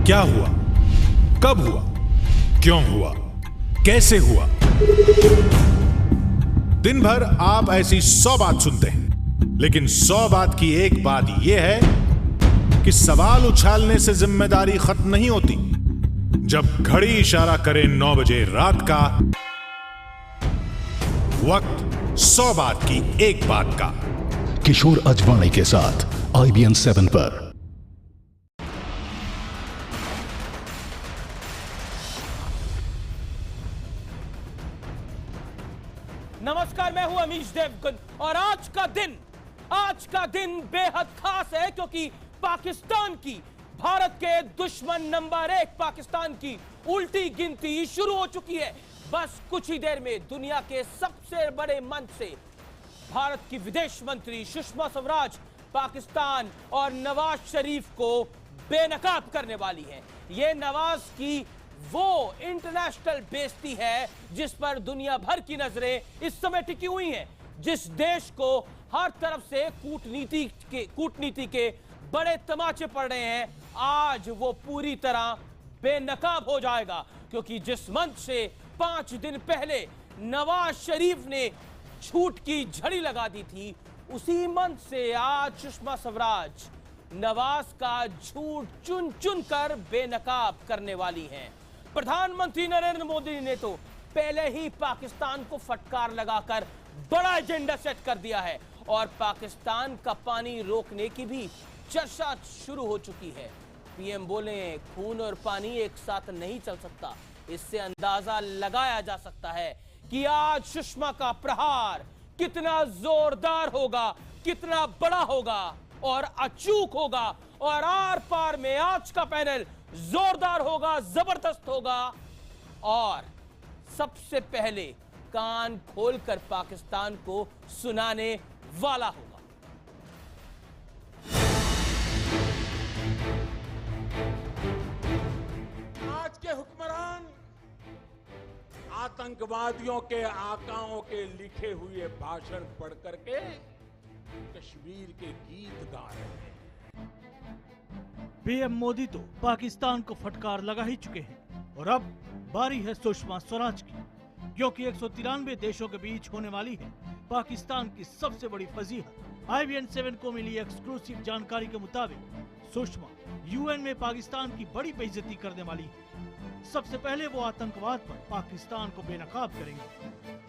क्या हुआ, कब हुआ, क्यों हुआ, कैसे हुआ। दिन भर आप ऐसी 100 बात सुनते हैं, लेकिन 100 बात की एक बात यह है कि सवाल उछालने से जिम्मेदारी खत्म नहीं होती। जब घड़ी इशारा करे 9 बजे रात का, वक्त 100 बात की एक बात का। किशोर अजवाणी के साथ IBN 7 पर। नमस्कार, मैं हूं अमीश देवगन और आज का दिन बेहद खास है क्योंकि पाकिस्तान की, भारत के दुश्मन नंबर 1 पाकिस्तान की उल्टी गिनती शुरू हो चुकी है। बस कुछ ही देर में दुनिया के सबसे बड़े मंच से भारत की विदेश मंत्री सुषमा स्वराज पाकिस्तान और नवाज शरीफ को बेनकाब करने वाली हैं। यह नवाज की वो इंटरनेशनल बेइज्जती है जिस पर दुनिया भर की नजरें इस समय टिकी हुई हैं, जिस देश को हर तरफ से कूटनीति के बड़े तमाचे पड़ रहे हैं। आज वो पूरी तरह बेनकाब हो जाएगा क्योंकि जिस मंच से 5 दिन पहले नवाज शरीफ ने झूठ की झड़ी लगा दी थी, उसी मंच से आज सुषमा स्वराज नवाज का झूठ चुन चुन कर बेनकाब करने वाली हैं। प्रधानमंत्री नरेंद्र मोदी ने तो पहले ही पाकिस्तान को फटकार लगाकर बड़ा एजेंडा सेट कर दिया है और पाकिस्तान का पानी रोकने की भी चर्चा शुरू हो चुकी है। पीएम बोले, खून और पानी एक साथ नहीं चल सकता। इससे अंदाजा लगाया जा सकता है कि आज सुषमा का प्रहार कितना जोरदार होगा, कितना बड़ा होगा और अचूक होगा। और आर पार में आज का पैनल जोरदार होगा, जबरदस्त होगा और सबसे पहले कान खोलकर पाकिस्तान को सुनाने वाला होगा। आज के हुक्मरान आतंकवादियों के आकाओं के लिखे हुए भाषण पढ़ करके कश्मीर के गीत गा रहे हैं। पीएम मोदी तो पाकिस्तान को फटकार लगा ही चुके हैं और अब बारी है सुषमा स्वराज की, क्योंकि 193 देशों के बीच होने वाली है पाकिस्तान की सबसे बड़ी फजीहत। IBN 7 को मिली एक्सक्लूसिव जानकारी के मुताबिक सुषमा UN में पाकिस्तान की बड़ी बेइज्जती करने वाली है। सबसे पहले वो आतंकवाद पर पाकिस्तान को बेनकाब करेंगे।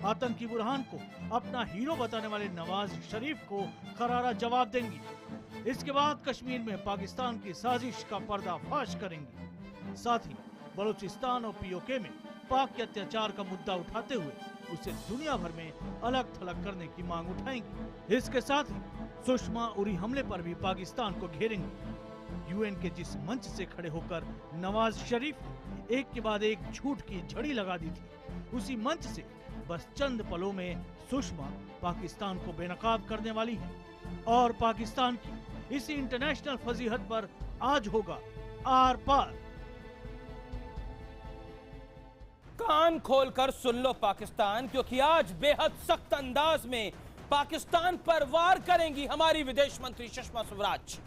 आतंकी बुरहान को अपना हीरो बताने वाले नवाज शरीफ को करारा जवाब देंगी। इसके बाद कश्मीर में पाकिस्तान की साजिश का पर्दाफाश करेंगी। साथ ही बलूचिस्तान और POK में पाक के अत्याचार का मुद्दा उठाते हुए उसे दुनिया भर में अलग थलग करने की मांग उठाएंगी। इसके साथ ही सुषमा उरी हमले पर भी पाकिस्तान को घेरेंगी। UN के जिस मंच से खड़े होकर नवाज शरीफ ने एक के बाद एक झूठ की झड़ी लगा दी थी, उसी मंच से बस चंद पलों में सुषमा पाकिस्तान को बेनकाब करने वाली है और पाकिस्तान की इसी इंटरनेशनल फजीहत पर आज होगा आर पार। कान खोलकर सुन लो पाकिस्तान, क्योंकि आज बेहद सख्त अंदाज में पाकिस्तान पर वार करेंगी हमारी विदेश मंत्री सुषमा स्वराज।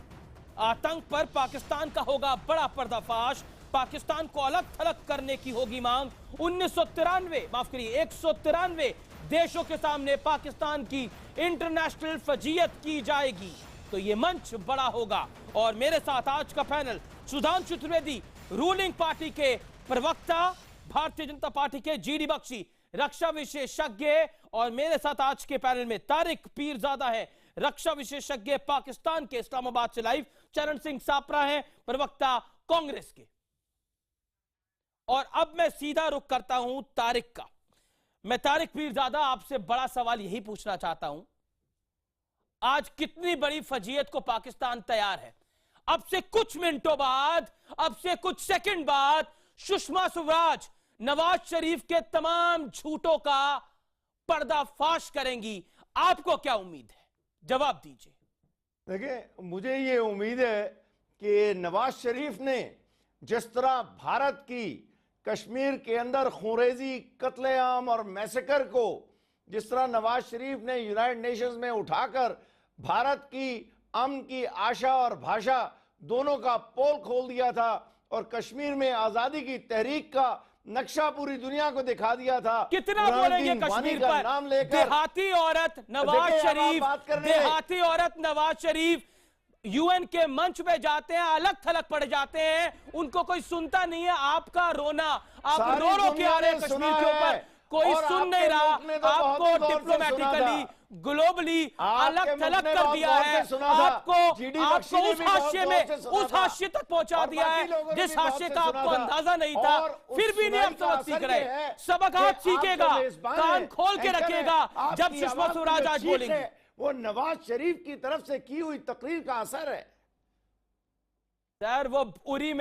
आतंक पर पाकिस्तान का होगा बड़ा पर्दाफाश, पाकिस्तान को अलग थलग करने की होगी मांग। 193 देशों के सामने पाकिस्तान की इंटरनेशनल फजीयत की जाएगी, तो ये मंच बड़ा होगा। और मेरे साथ आज का panel Sudhanshu Trivedi, ruling party के प्रवक्ता, भारतीय जनता पार्टी के GD बख्शी, रक्षा विशेषज्ञ, और मेरे साथ आज के पैनल में तारिक पीरजादा है, रक्षा विशेषज्ञ, पाकिस्तान के इस्लामाबाद से लाइव। चरण सिंह सापरा है, प्रवक्ता कांग्रेस के। और अब मैं सीधा रुख करता हूं तारिक का। मैं तारिक पीरजादा आपसे बड़ा सवाल यही पूछना चाहता हूं, आज कितनी बड़ी फजीयत को पाकिस्तान तैयार है? अब से कुछ मिनटों बाद, अब से कुछ सेकंड बाद सुषमा स्वराज नवाज शरीफ के तमाम झूठों का पर्दाफाश करेंगी। आपको क्या उम्मीद है? जवाब दीजिए। देखिए, मुझे ये उम्मीद है कि नवाज शरीफ ने जिस तरह भारत की कश्मीर के अंदर खूंरेजी, कत्लेआम और मैसेकर को जिस तरह नवाज शरीफ ने यूनाइटेड नेशंस में उठाकर भारत की अमन की आशा और भाषा दोनों का पोल खोल दिया था और कश्मीर में आजादी की तहरीक का नक्शा पूरी दुनिया को दिखा दिया था। कितना बोलेंगे कश्मीर पर? नाम लेकर देहाती औरत नवाज शरीफ, देहाती औरत नवाज शरीफ यूएन के मंच पे जाते हैं, अलग थलग पड़ जाते हैं, उनको कोई सुनता नहीं है। आपका रोना, आप रो रो के आ रहे हैं कश्मीर के ऊपर, कोई सुन नहीं रहा। आपको डिप्लोमेटिकली ग्लोबली अलग थलग कर दिया है, आपको उस हाशिए में, उस हाशिए तक पहुंचा दिया है जिस हाशिए का आपको अंदाजा नहीं था। फिर भी नहीं आप सबक सीख रहे। सबक आज सीखेगा, कान खोल के रखेगा जब सुषमा स्वराज आज बोलेंगे। वो नवाज शरीफ की तरफ से की हुई तकरीर का असर है सर। वो उरी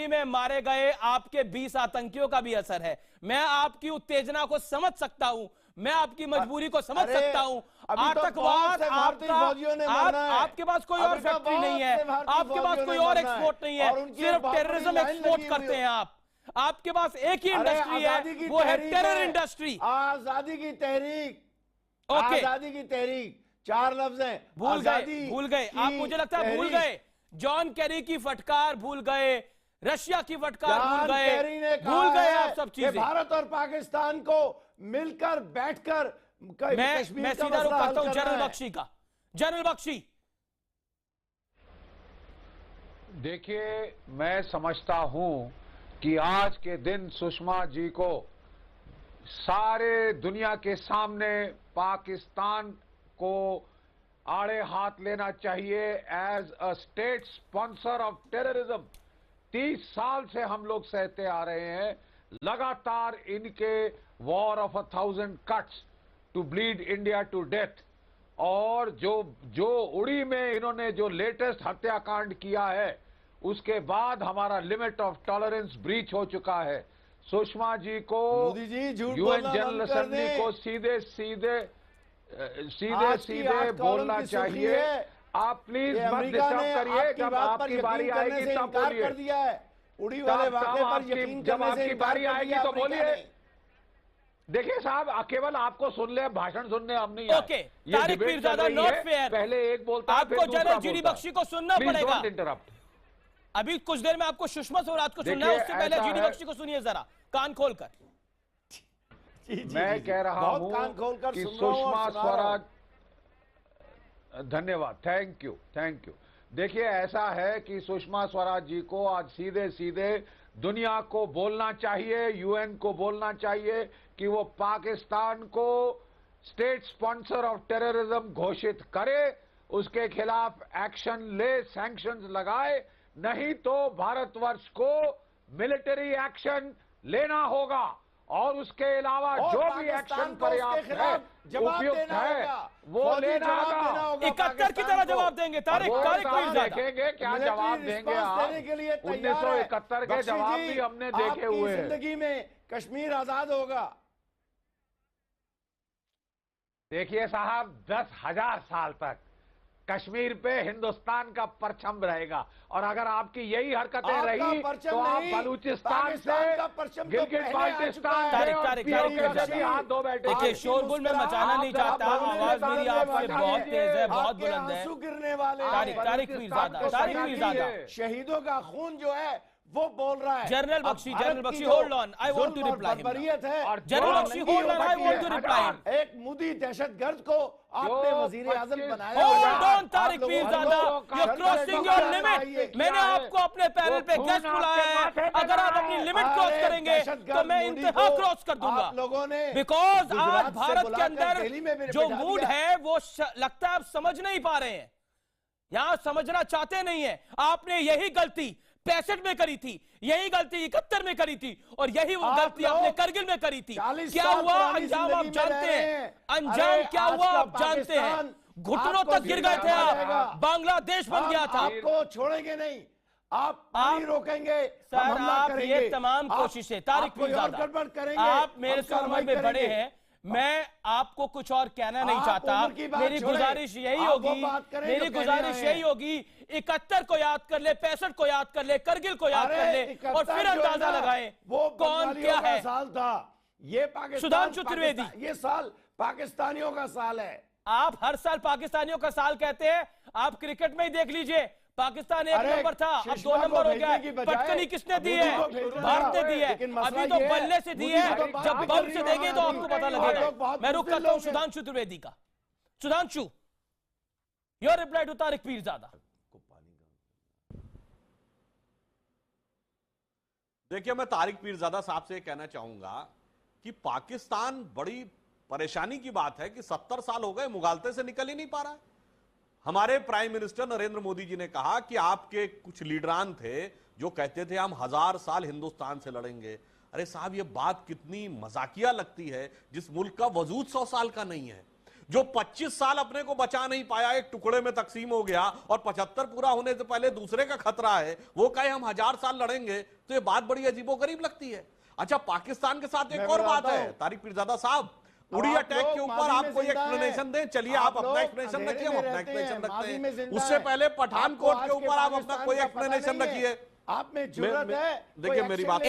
में मारे गए आपके 20 आतंकियों का भी असर है। मैं आपकी उत्तेजना को समझ सकता हूं, मैं आपकी मजबूरी को समझ सकता हूं। आतंकवाद आपके पास कोई और फैक्ट्री नहीं है, आपके पास कोई और एक्सपोर्ट नहीं है, सिर्फ टेररिज्म एक्सपोर्ट करते हैं आप। आपके पास एक ही इंडस्ट्री है, वो है टेरर इंडस्ट्री। आजादी की तहरीक, ओके, आजादी की तहरीक, 4 लफ्ज हैं। भूल गए आप, मुझे लगता है भूल गए। जॉन कैरी की फटकार भूल गए, रशिया की फटकार भूल गए आप सब चीजें। भारत और पाकिस्तान को मिलकर बैठकर मैं सीधा रुख करता हूं जनरल बख्शी का। जनरल बख्शी, देखिए, मैं समझता हूं कि आज के दिन सुषमा जी को सारे दुनिया के सामने पाकिस्तान को आड़े हाथ लेना चाहिए as a state sponsor of terrorism. 30 साल से हम लोग सहते आ रहे हैं लगातार इनके war of 1000 cuts to bleed India to death. और जो उड़ी में इन्होंने जो लेटेस्ट हत्याकांड किया है, उसके बाद हमारा लिमिट ऑफ टॉलरेंस ब्रीच हो चुका है। सुषमा जी को यूएन जनरल असेंबली को सीधे बोलना चाहिए। आप प्लीज मत डिस्टर्ब करिए, जब आपकी बारी आएगी तब बोलिए। उड़ी वाले वाक़े पर यकीन जब आपकी बारी आएगी तो बोलिए। देखिए साहब, केवल आपको सुन ले, भाषण सुनने हम नहीं आए। Okay, Tariq Pirzada, not fair. पहले एक बोलता है, आपको जनरल जीडी बख्शी को सुनना पड़ेगा। इंटरप्ट। अभी कुछ देर में आपको सुषमा स्वराज को सुनना है, उससे पहले जीडी बख्शी को सुनिए जरा कान खोलकर। मैं कह रहा हूं कि सुषमा स्वराज, धन्यवाद, थैंक यू। देखिए, ऐसा है कि सुषमा स्वराज जी को आज सीधे सीधे दुनिया को बोलना चाहिए, यूएन को बोलना चाहिए कि वो पाकिस्तान को स्टेट स्पॉन्सर ऑफ टेररिज्म घोषित करे, उसके खिलाफ एक्शन ले, सैंक्शंस लगाए। नहीं तो भारतवर्ष को मिलिट्री एक्शन लेना होगा और उसके अलावा जो भी एक्शन पर्याप्त है, उपयुक्त है, वो लेना होगा। 71 की तरह जवाब देंगे। तारिक देखेंगे क्या जवाब देंगे आप। 1971 के जवाब भी हमने देखे हुए हैं। जिंदगी में कश्मीर आजाद होगा। देखिए साहब, 10,000 साल तक कश्मीर पे हिंदुस्तान का परचम रहेगा। और अगर आपकी यही हरकतें रही तो आप बलूचिस्तान से गिलगित बाल्टिस्तान से हाथ धो बैठे। देखिए, शोरगुल में मचाना नहीं चाहता, आवाज मेरी आपसे बहुत तेज है, बहुत बुलंद है। आंसू गिरने वाले तारिक पीरजादा, शहीदों का खून जो है वो बोल रहा है। General Bakshi, hold on, I want to reply. General Bakshi, hold on, I want to reply. एक मोदी दहशतगर्द को आपने वजीर आजम बनाया। Hold on Tariq Pirzada, you are crossing your limit. मैंने आपको अपने पैनल पे गेस्ट बुलाया है, अगर आप अपनी लिमिट क्रॉस करेंगे तो मैं इंतहा क्रॉस कर दूंगा। लोगों ने बिकॉज आज भारत के अंदर जो मूड है वो लगता है आप समझ नहीं पा रहे हैं, यहां समझना चाहते नहीं है। आपने यही गलती 65 में करी थी, यही गलती 71 में करी थी, और यही वो गलती आपने करगिल में करी थी। क्या हुआ अंजाम आप जानते हैं? अंजाम क्या हुआ आप जानते हैं? घुटनों तक गिर गए थे आप, बांग्लादेश बन गया था। आपको छोड़ेंगे नहीं, आप नहीं रोकेंगे सर। आप ये तमाम कोशिशें, तारिक पीरजादा, आप मेरे से उम्र में बड़े हैं, मैं आपको कुछ और कहना नहीं चाहता। मेरी गुजारिश यही होगी, 71 को याद कर ले, 65 को याद कर ले, करगिल को याद कर ले, और फिर अंदाजा लगाएं कौन क्या है। साल था ये सुधांशु त्रिवेदी, ये साल पाकिस्तानियों का साल है। आप हर साल पाकिस्तानियों का साल कहते हैं। आप क्रिकेट में ही देख लीजिए, पाकिस्तान एक अरे, नंबर था, अब 2 सुषमा को नंबर हो भेजने गया। की बजाय पटकनी किसने दी मोदी है? को भेजना भारत ने था। दी है। लेकिन मसला अभी तो ये है, बल्ले से दी मोदी है, को तो जब बात बम कर से रही देंगे तो है, आपको पता आप लगेगा। लोग बहुत मैं रुक बुज़दिल करता हूं लोग हैं। सुधांशु त्रिवेदी का। Sudhanshu, your reply to Tariq Pirzada. देखिए, मैं तारिक पीरजादा साहब से ये कहना चाहूंगा कि पाकिस्तान बड़ी परेशानी की बात है कि 70 साल हो गए मुगालते से निकल ही नहीं पा रहा है। हमारे प्राइम मिनिस्टर नरेंद्र मोदी जी ने कहा कि आपके कुछ लीडरान थे जो कहते थे हम 1000 साल हिंदुस्तान से लड़ेंगे। अरे साहब, ये बात कितनी मजाकिया लगती है जिस मुल्क का वजूद 100 साल का नहीं है, जो 25 साल अपने को बचा नहीं पाया, एक टुकड़े में तकसीम हो गया और 75 पूरा होने से पहले दूसरे का खतरा है, वो कहे हम 1000 साल लड़ेंगे, तो ये बात बड़ी अजीबोगरीब लगती है। अच्छा, पाकिस्तान के साथ एक और बात है तारिक पीरजादा साहब, उड़ी अटैक के ऊपर आप कोई एक्सप्लेनेशन दें। चलिए, आप अपना एक्सप्लेनेशन रखिए, हम अपना एक्सप्लेनेशन रखते हैं। उससे पहले पठानकोट के ऊपर आप अपना कोई एक्सप्लेनेशन रखिए। आप में जुर्रत है? देखिए, मेरी बात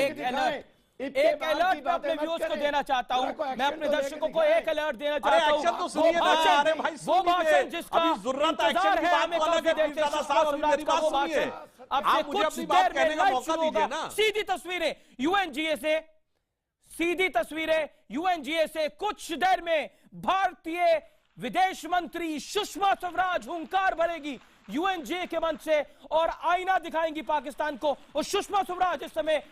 एक अलर्ट मैं अपने व्यूअर्स को देना चाहता हूं। मैं अपने दर्शकों को एक अलर्ट देना चाहता हूं। एक्शन तो सुनिए ना। अरे भाई, वो भाषण जिसका अभी जरूरत है एक्शन की बात को अलग है। पीरजादा साहब, अभी मेरी बात सुनिए। आप मुझे अपनी बात कहने का मौका दीजिए ना। सीधी तस्वीरें यूएनजीए से, सीधी तस्वीरें यूएनजीए से। कुछ देर में भारतीय विदेश मंत्री सुषमा स्वराज हुंकार भरेगी यूएनजीए के मंच से और आईना दिखाएंगी पाकिस्तान को। और सुषमा स्वराज इस समय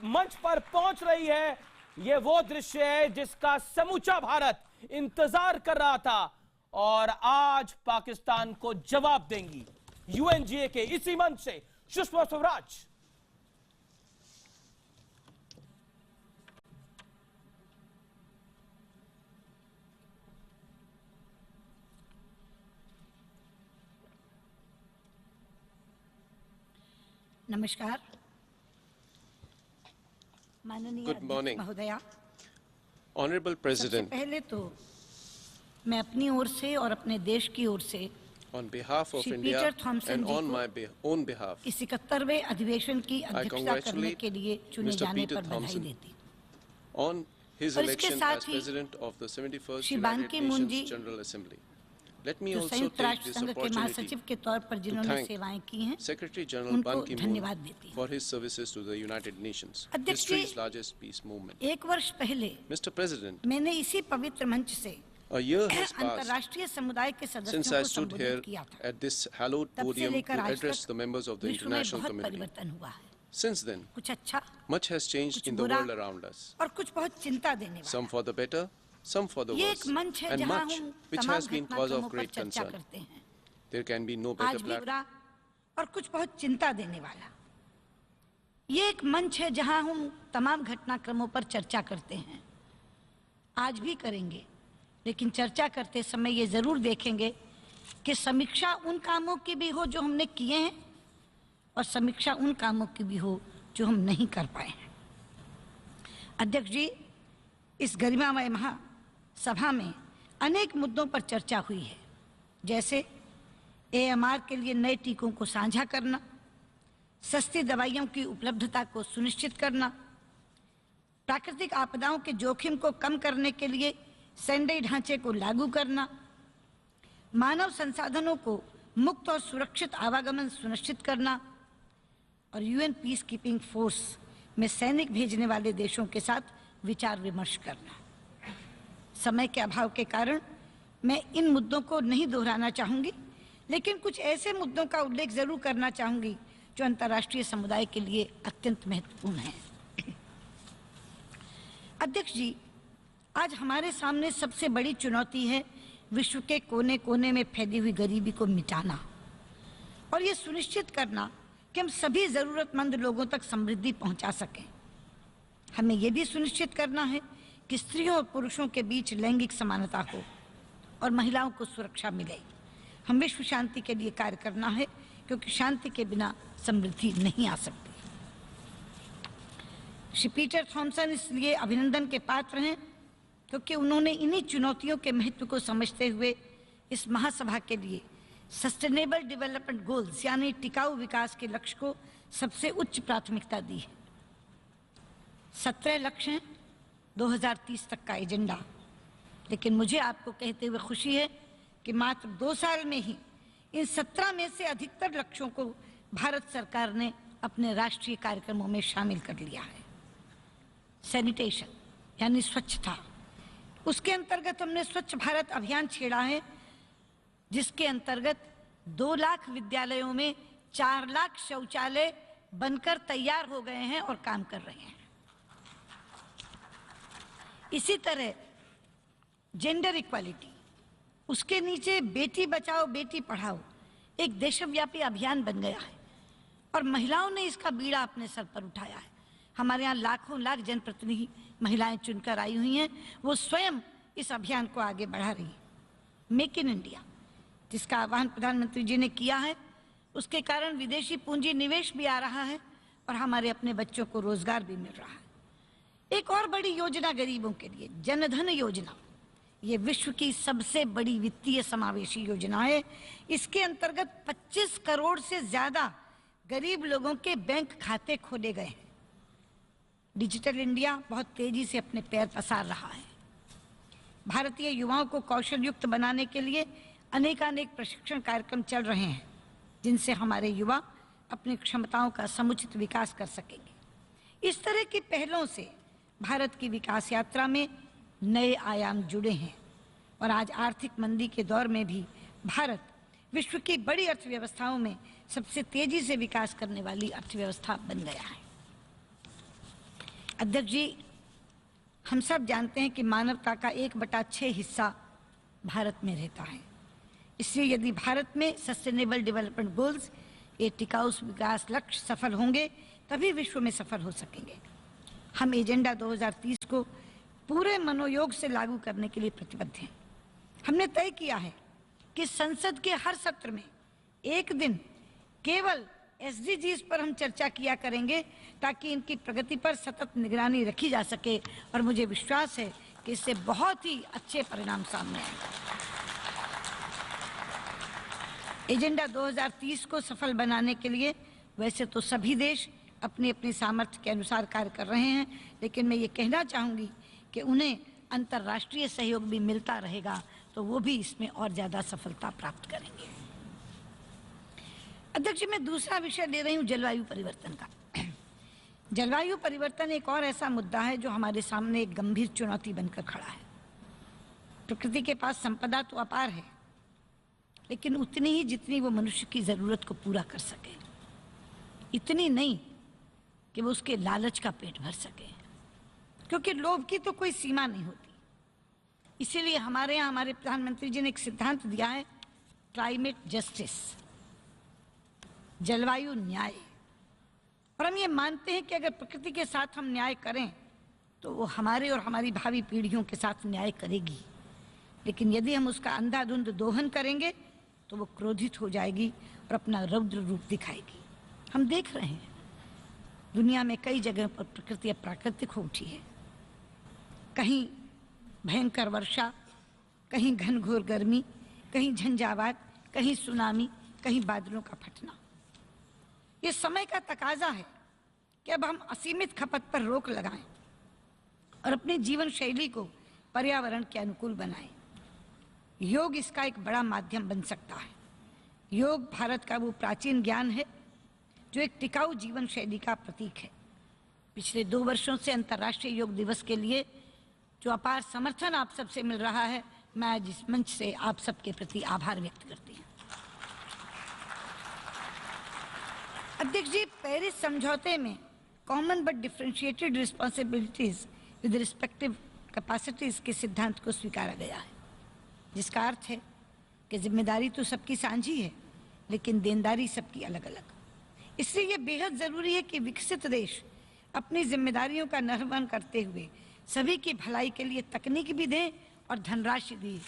मंच पर पहुंच रही है। यह वो दृश्य है जिसका समूचा भारत इंतजार कर रहा था और आज पाकिस्तान को जवाब देंगी यूएनजीए के इसी मंच से सुषमा स्वराज। नमस्कार माननीय Good morning. महोदया। Honorable सबसे President, पहले तो मैं अपनी ओर से और अपने देश की ओर से on behalf of Shri India Peter Thomson and जी on को my own behalf, इस 71वें अधिवेशन की अध्यक्षता करने congratulate के लिए चुने Mr. जाने Peter पर बधाई Thompson देती on his और इसके election साथ as he President of the 71st Shri United बान की मून Nations जी, General Assembly. Let me जो also संयुक्त take राष्ट्र this संघ के opportunity महासचिव के तौर पर जिन्होंने thank सेवाएं की हैं Secretary General उनको Ban Ki-moon धन्यवाद देती हूं। for his services to the United Nations, अध्यक्ष जी, history's largest peace movement. एक वर्ष पहले Mr. President, मैंने इसी पवित्र मंच से a year has passed अंतर्राष्ट्रीय समुदाय के since सदस्यों I को stood here संबोधित किया था। at this hallowed तब से podium लेकर to आज address तक the members of the विश्व में international बहुत community. परिवर्तन हुआ है। Since then, कुछ अच्छा, much has changed कुछ in the बुरा world around us. और कुछ बहुत चिंता देने Some वाला। for the better, some for the ये worse, एक मंच है and जहां much हम which तमाम has been cause घटनाक्रमों of पर great चर्चा concern. करते हैं। There can be no आज better भी platform. बुरा और कुछ बहुत चिंता देने वाला। ये एक मंच है जहां हम तमाम घटनाक्रमों पर चर्चा करते हैं, आज भी करेंगे, लेकिन चर्चा करते समय ये जरूर देखेंगे कि समीक्षा उन कामों की भी हो जो हमने किए हैं और समीक्षा उन कामों की भी हो जो हम नहीं कर पाए हैं। अध्यक्ष जी, इस गरिमामय महासभा में अनेक मुद्दों पर चर्चा हुई है, जैसे AMR के लिए नए टीकों को साझा करना, सस्ती दवाइयों की उपलब्धता को सुनिश्चित करना, प्राकृतिक आपदाओं के जोखिम को कम करने के लिए सैन्य ढांचे को लागू करना, मानव संसाधनों को मुक्त और सुरक्षित आवागमन सुनिश्चित करना और UN पीस कीपिंग फोर्स में सैनिक भेजने वाले देशों के साथ विचार विमर्श करना। समय के अभाव के कारण मैं इन मुद्दों को नहीं दोहराना चाहूंगी, लेकिन कुछ ऐसे मुद्दों का उल्लेख जरूर करना चाहूंगी जो अंतर्राष्ट्रीय समुदाय के लिए अत्यंत महत्वपूर्ण है। अध्यक्ष जी, आज हमारे सामने सबसे बड़ी चुनौती है विश्व के कोने कोने में फैली हुई गरीबी को मिटाना और ये सुनिश्चित करना कि हम सभी जरूरतमंद लोगों तक समृद्धि पहुंचा सकें। हमें यह भी सुनिश्चित करना है कि स्त्रियों और पुरुषों के बीच लैंगिक समानता हो और महिलाओं को सुरक्षा मिले। हम विश्व शांति के लिए कार्य करना है, क्योंकि शांति के बिना समृद्धि नहीं आ सकती। श्री पीटर थॉमसन इसलिए अभिनंदन के पात्र हैं क्योंकि उन्होंने इन्हीं चुनौतियों के महत्व को समझते हुए इस महासभा के लिए सस्टेनेबल डेवलपमेंट गोल्स यानी टिकाऊ विकास के लक्ष्य को सबसे उच्च प्राथमिकता दी है। 17 लक्ष्य हैं 2030 तक का एजेंडा, लेकिन मुझे आपको कहते हुए खुशी है कि मात्र 2 साल में ही इन 17 में से अधिकतर लक्ष्यों को भारत सरकार ने अपने राष्ट्रीय कार्यक्रमों में शामिल कर लिया है। सैनिटेशन यानी स्वच्छता, उसके अंतर्गत हमने स्वच्छ भारत अभियान छेड़ा है, जिसके अंतर्गत 2 लाख विद्यालयों में 4 लाख शौचालय बनकर तैयार हो गए हैं और काम कर रहे हैं। इसी तरह जेंडर इक्वालिटी, उसके नीचे बेटी बचाओ बेटी पढ़ाओ एक देशव्यापी अभियान बन गया है और महिलाओं ने इसका बीड़ा अपने सर पर उठाया है। हमारे यहाँ लाखों लाख जनप्रतिनिधि महिलाएं चुनकर आई हुई हैं, वो स्वयं इस अभियान को आगे बढ़ा रही हैं। मेक इन इंडिया, जिसका आह्वान प्रधानमंत्री जी ने किया है, उसके कारण विदेशी पूंजी निवेश भी आ रहा है और हमारे अपने बच्चों को रोजगार भी मिल रहा है। एक और बड़ी योजना गरीबों के लिए, जनधन योजना, ये विश्व की सबसे बड़ी वित्तीय समावेशी योजना है। इसके अंतर्गत 25 करोड़ से ज्यादा गरीब लोगों के बैंक खाते खोले गए हैं। डिजिटल इंडिया बहुत तेजी से अपने पैर पसार रहा है। भारतीय युवाओं को कौशल युक्त बनाने के लिए अनेकानेक प्रशिक्षण कार्यक्रम चल रहे हैं, जिनसे हमारे युवा अपनी क्षमताओं का समुचित विकास कर सकेंगे। इस तरह की पहलों से भारत की विकास यात्रा में नए आयाम जुड़े हैं और आज आर्थिक मंदी के दौर में भी भारत विश्व की बड़ी अर्थव्यवस्थाओं में सबसे तेजी से विकास करने वाली अर्थव्यवस्था बन गया है। अध्यक्ष जी, हम सब जानते हैं कि मानवता का 1/6 हिस्सा भारत में रहता है। इसलिए यदि भारत में सस्टेनेबल डेवलपमेंट गोल्स, ये टिकाऊ विकास लक्ष्य सफल होंगे, तभी विश्व में सफल हो सकेंगे। हम एजेंडा 2030 को पूरे मनोयोग से लागू करने के लिए प्रतिबद्ध हैं। हमने तय किया है कि संसद के हर सत्र में एक दिन केवल SDGs पर हम चर्चा किया करेंगे, ताकि इनकी प्रगति पर सतत निगरानी रखी जा सके और मुझे विश्वास है कि इससे बहुत ही अच्छे परिणाम सामने आएंगे। एजेंडा 2030 को सफल बनाने के लिए वैसे तो सभी देश अपनी अपनी सामर्थ्य के अनुसार कार्य कर रहे हैं, लेकिन मैं ये कहना चाहूँगी कि उन्हें अंतर्राष्ट्रीय सहयोग भी मिलता रहेगा तो वो भी इसमें और ज़्यादा सफलता प्राप्त करेंगे। अध्यक्ष जी, मैं दूसरा विषय ले रही हूँ जलवायु परिवर्तन का। जलवायु परिवर्तन एक और ऐसा मुद्दा है जो हमारे सामने एक गंभीर चुनौती बनकर खड़ा है। प्रकृति के पास संपदा तो अपार है, लेकिन उतनी ही जितनी वो मनुष्य की ज़रूरत को पूरा कर सके, इतनी नहीं कि वो उसके लालच का पेट भर सके, क्योंकि लोभ की तो कोई सीमा नहीं होती। इसीलिए हमारे यहाँ हमारे प्रधानमंत्री जी ने एक सिद्धांत दिया है, क्लाइमेट जस्टिस, जलवायु न्याय। और हम ये मानते हैं कि अगर प्रकृति के साथ हम न्याय करें तो वो हमारे और हमारी भावी पीढ़ियों के साथ न्याय करेगी, लेकिन यदि हम उसका अंधाधुंध दोहन करेंगे तो वो क्रोधित हो जाएगी और अपना रौद्र रूप दिखाएगी। हम देख रहे हैं दुनिया में कई जगह पर प्रकृति अप्राकृतिक हो उठी है। कहीं भयंकर वर्षा, कहीं घनघोर गर्मी, कहीं झंझावात, कहीं सुनामी, कहीं बादलों का फटना। ये समय का तकाजा है कि अब हम असीमित खपत पर रोक लगाएं और अपनी जीवन शैली को पर्यावरण के अनुकूल बनाएं। योग इसका एक बड़ा माध्यम बन सकता है। योग भारत का वो प्राचीन ज्ञान है जो एक टिकाऊ जीवन शैली का प्रतीक है। पिछले 2 वर्षों से अंतर्राष्ट्रीय योग दिवस के लिए जो अपार समर्थन आप सबसे मिल रहा है, मैं आज इस मंच से आप सबके प्रति आभार व्यक्त करती हूँ। अध्यक्ष जी, पेरिस समझौते में common but differentiated responsibilities with respective capacities के सिद्धांत को स्वीकारा गया है, जिसका अर्थ है कि जिम्मेदारी तो सबकी साझी है, लेकिन देनदारी सबकी अलग अलग। इसलिए ये बेहद जरूरी है कि विकसित देश अपनी जिम्मेदारियों का निर्वहन करते हुए सभी की भलाई के लिए तकनीक भी दें और धनराशि दी,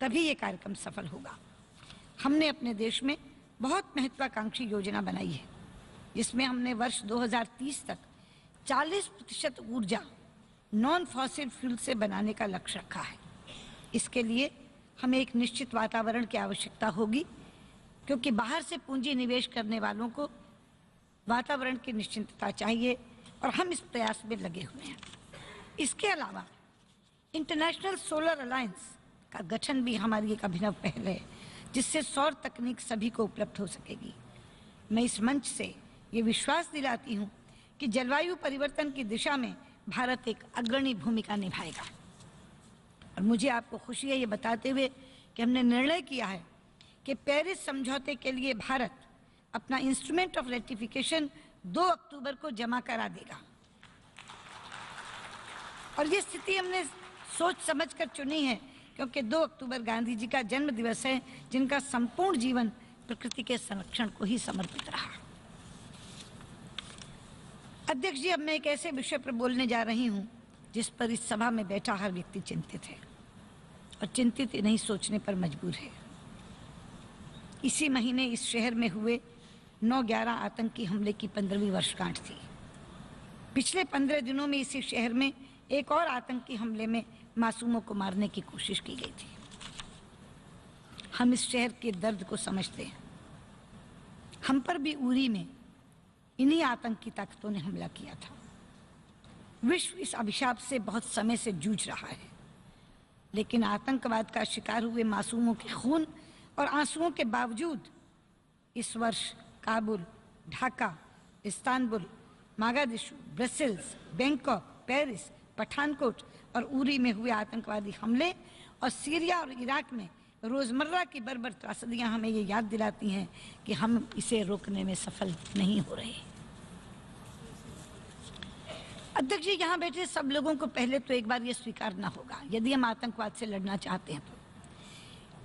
तभी ये कार्यक्रम सफल होगा। हमने अपने देश में बहुत महत्वाकांक्षी योजना बनाई है, जिसमें हमने वर्ष 2030 तक 40% ऊर्जा नॉन फॉसिल फ्यूल से बनाने का लक्ष्य रखा है। इसके लिए हमें एक निश्चित वातावरण की आवश्यकता होगी, क्योंकि बाहर से पूंजी निवेश करने वालों को वातावरण की निश्चिंतता चाहिए और हम इस प्रयास में लगे हुए हैं। इसके अलावा इंटरनेशनल सोलर अलायंस का गठन भी हमारी एक अभिनव पहल है, जिससे सौर तकनीक सभी को उपलब्ध हो सकेगी। मैं इस मंच से ये विश्वास दिलाती हूँ कि जलवायु परिवर्तन की दिशा में भारत एक अग्रणी भूमिका निभाएगा। और मुझे आपको खुशी है ये बताते हुए कि हमने निर्णय किया है कि पेरिस समझौते के लिए भारत अपना इंस्ट्रूमेंट ऑफ रेटिफिकेशन 2 अक्टूबर को जमा करा देगा। और ये स्थिति हमने सोच समझकर चुनी है क्योंकि 2 अक्टूबर गांधी जी का जन्म दिवस है, जिनका संपूर्ण जीवन प्रकृति के संरक्षण को ही समर्पित रहा। अध्यक्ष जी, अब मैं एक ऐसे विषय पर बोलने जा रही हूं जिस पर इस सभा में बैठा हर व्यक्ति चिंतित है, और चिंतित नहीं सोचने पर मजबूर है। इसी महीने इस शहर में हुए 9/11 आतंकी हमले की 15वीं वर्षगांठ थी। पिछले 15 दिनों में इसी शहर में एक और आतंकी हमले में मासूमों को मारने की कोशिश की गई थी। हम इस शहर के दर्द को समझते हैं। हम पर भी उरी में इन्हीं आतंकी ताकतों ने हमला किया था। विश्व इस अभिशाप से बहुत समय से जूझ रहा है, लेकिन आतंकवाद का शिकार हुए मासूमों के खून और आंसुओं के बावजूद इस वर्ष Kabul, Dhaka, Istanbul, Mogadishu, Brussels, Bangkok, Paris, Pathankot और उरी में हुए आतंकवादी हमले और सीरिया और इराक में रोजमर्रा की बर्बर त्रासदियां हमें ये याद दिलाती हैं कि हम इसे रोकने में सफल नहीं हो रहे। अध्यक्ष जी, यहाँ बैठे सब लोगों को पहले तो एक बार ये स्वीकारना होगा, यदि हम आतंकवाद से लड़ना चाहते हैं तो,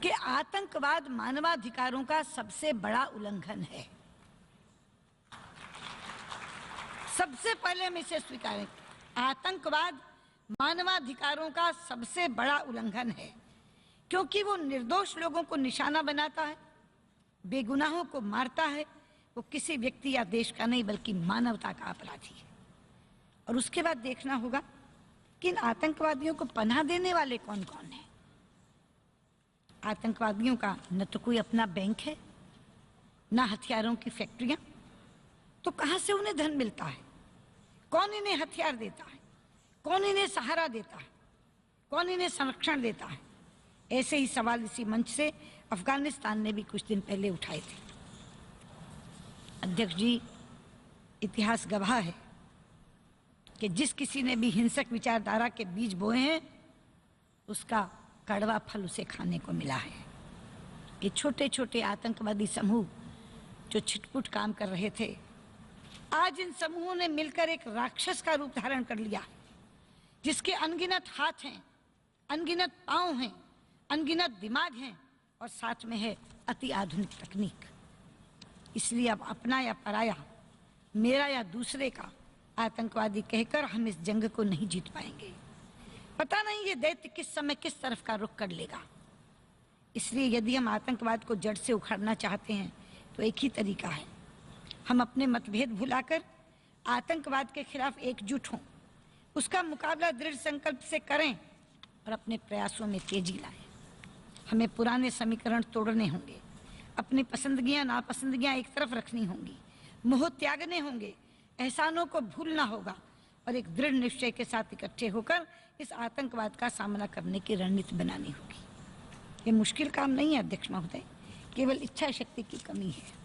कि आतंकवाद मानवाधिकारों का सबसे बड़ा उल्लंघन है। सबसे पहले हम इसे स्वीकारें, आतंकवाद मानवाधिकारों का सबसे बड़ा उल्लंघन है, क्योंकि वो निर्दोष लोगों को निशाना बनाता है, बेगुनाहों को मारता है। वो किसी व्यक्ति या देश का नहीं बल्कि मानवता का अपराधी है। और उसके बाद देखना होगा कि इन आतंकवादियों को पनाह देने वाले कौन कौन हैं। आतंकवादियों का न तो कोई अपना बैंक है, न हथियारों की फैक्ट्रियां, तो कहां से उन्हें धन मिलता है? कौन इन्हें हथियार देता है? कौन इन्हें सहारा देता है? कौन इन्हें संरक्षण देता है? ऐसे ही सवाल इसी मंच से अफगानिस्तान ने भी कुछ दिन पहले उठाए थे। अध्यक्ष जी, इतिहास गवाह है कि जिस किसी ने भी हिंसक विचारधारा के बीज बोए हैं, उसका कड़वा फल उसे खाने को मिला है। ये छोटे छोटे आतंकवादी समूह जो छिटपुट काम कर रहे थे, आज इन समूहों ने मिलकर एक राक्षस का रूप धारण कर लिया है, जिसके अनगिनत हाथ हैं, अनगिनत पांव हैं, अनगिनत दिमाग हैं और साथ में है अति आधुनिक तकनीक। इसलिए अब अपना या पराया, मेरा या दूसरे का आतंकवादी कहकर हम इस जंग को नहीं जीत पाएंगे। पता नहीं ये दैत्य किस समय किस तरफ का रुख कर लेगा। इसलिए यदि हम आतंकवाद को जड़ से उखाड़ना चाहते हैं तो एक ही तरीका है, हम अपने मतभेद भुलाकर आतंकवाद के खिलाफ एकजुट हों, उसका मुकाबला दृढ़ संकल्प से करें और अपने प्रयासों में तेजी लाएं। हमें पुराने समीकरण तोड़ने होंगे, अपनी पसंदगियां नापसंदगियां एक तरफ रखनी होंगी, मोह त्यागने होंगे, एहसानों को भूलना होगा और एक दृढ़ निश्चय के साथ इकट्ठे होकर इस आतंकवाद का सामना करने की रणनीति बनानी होगी। ये मुश्किल काम नहीं है अध्यक्ष महोदय, केवल इच्छा शक्ति की कमी है।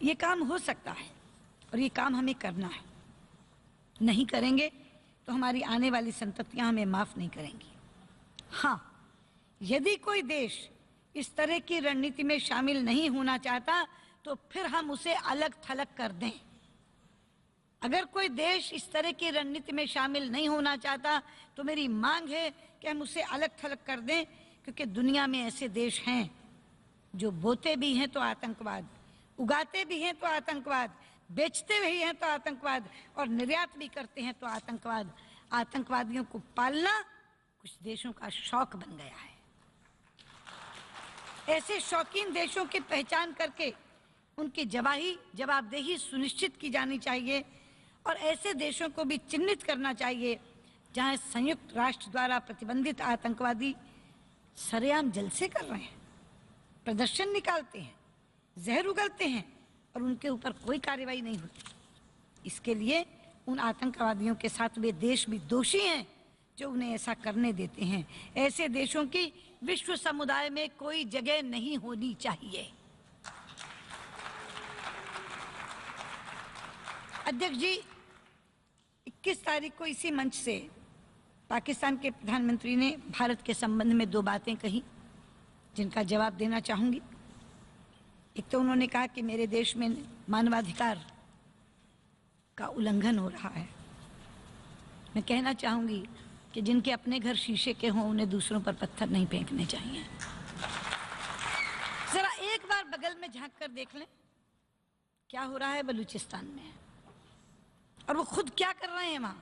ये काम हो सकता है और ये काम हमें करना है। नहीं करेंगे तो हमारी आने वाली संततियां हमें माफ नहीं करेंगी। हाँ, यदि कोई देश इस तरह की रणनीति में शामिल नहीं होना चाहता तो फिर हम उसे अलग थलग कर दें। अगर कोई देश इस तरह की रणनीति में शामिल नहीं होना चाहता तो मेरी मांग है कि हम उसे अलग थलग कर दें, क्योंकि दुनिया में ऐसे देश हैं जो बोते भी हैं तो आतंकवाद, उगाते भी हैं तो आतंकवाद, बेचते भी हैं तो आतंकवाद और निर्यात भी करते हैं तो आतंकवाद। आतंकवादियों को पालना कुछ देशों का शौक बन गया है। ऐसे शौकीन देशों की पहचान करके उनकी जवाबदेही सुनिश्चित की जानी चाहिए और ऐसे देशों को भी चिन्हित करना चाहिए जहां संयुक्त राष्ट्र द्वारा प्रतिबंधित आतंकवादी सरेआम जलसे कर रहे हैं, प्रदर्शन निकालते हैं, जहर उगलते हैं और उनके ऊपर कोई कार्रवाई नहीं होती। इसके लिए उन आतंकवादियों के साथ वे देश भी दोषी हैं जो उन्हें ऐसा करने देते हैं। ऐसे देशों की विश्व समुदाय में कोई जगह नहीं होनी चाहिए। अध्यक्ष जी, 21 तारीख को इसी मंच से पाकिस्तान के प्रधानमंत्री ने भारत के संबंध में 2 बातें कही जिनका जवाब देना चाहूंगी। एक तो उन्होंने कहा कि मेरे देश में मानवाधिकार का उल्लंघन हो रहा है। मैं कहना चाहूंगी कि जिनके अपने घर शीशे के हों उन्हें दूसरों पर पत्थर नहीं फेंकने चाहिए। जरा एक बार बगल में झांक कर देख लें क्या हो रहा है बलूचिस्तान में, और वो खुद क्या कर रहे हैं वहां।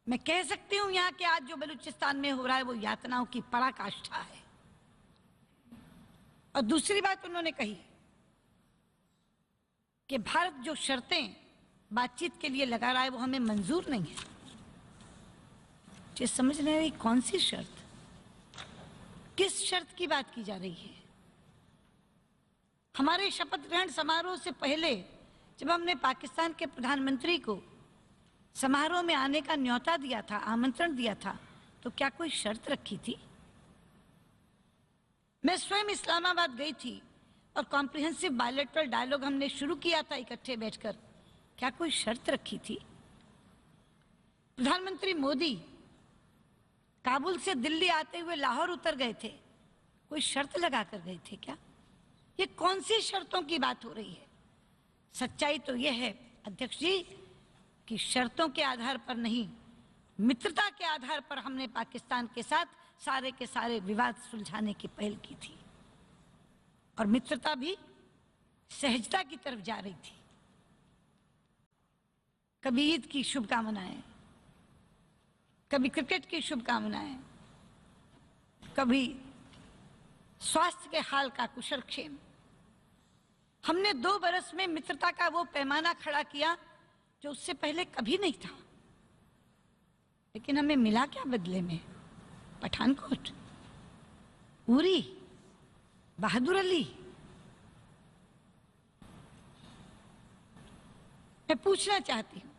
मैं कह सकती हूं यहां के आज जो बलूचिस्तान में हो रहा है वो यातनाओं की पराकाष्ठा है। और दूसरी बात उन्होंने कही कि भारत जो शर्तें बातचीत के लिए लगा रहा है वो हमें मंजूर नहीं है। मुझे समझ नहीं रही कौन सी शर्त, किस शर्त की बात की जा रही है। हमारे शपथ ग्रहण समारोह से पहले जब हमने पाकिस्तान के प्रधानमंत्री को समारोह में आने का न्योता दिया था, आमंत्रण दिया था, तो क्या कोई शर्त रखी थी? मैं स्वयं इस्लामाबाद गई थी और कॉम्प्रिहेंसिव बायलैटरल डायलॉग हमने शुरू किया था इकट्ठे बैठकर। क्या कोई शर्त रखी थी? प्रधानमंत्री मोदी काबुल से दिल्ली आते हुए लाहौर उतर गए थे, कोई शर्त लगा कर गए थे क्या? ये कौन सी शर्तों की बात हो रही है? सच्चाई तो यह है अध्यक्ष जी कि शर्तों के आधार पर नहीं, मित्रता के आधार पर हमने पाकिस्तान के साथ सारे के सारे विवाद सुलझाने की पहल की थी, और मित्रता भी सहजता की तरफ जा रही थी। कभी ईद की शुभकामनाएं, कभी क्रिकेट की शुभकामनाएं, कभी स्वास्थ्य के हाल का कुशलक्षेम। हमने 2 बरस में मित्रता का वो पैमाना खड़ा किया जो उससे पहले कभी नहीं था। लेकिन हमें मिला क्या बदले में? पठानकोट, उरी, बहादुर अली। मैं पूछना चाहती हूं,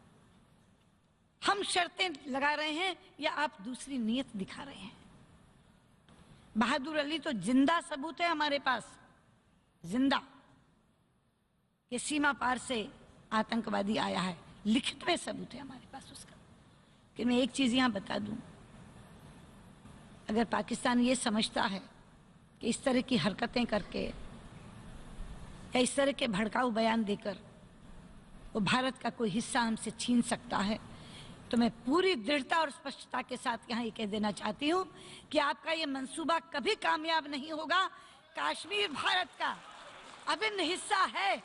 हम शर्तें लगा रहे हैं या आप दूसरी नीयत दिखा रहे हैं? बहादुर अली तो जिंदा सबूत है हमारे पास, जिंदा, कि सीमा पार से आतंकवादी आया है, लिखित में सबूत है हमारे पास उसका। कि मैं एक चीज यहां बता दूं, अगर पाकिस्तान ये समझता है कि इस तरह की हरकतें करके या इस तरह के भड़काऊ बयान देकर वो भारत का कोई हिस्सा हमसे छीन सकता है, तो मैं पूरी दृढ़ता और स्पष्टता के साथ यहाँ ये कह देना चाहती हूँ कि आपका ये मंसूबा कभी कामयाब नहीं होगा। कश्मीर भारत का अभिन्न हिस्सा है,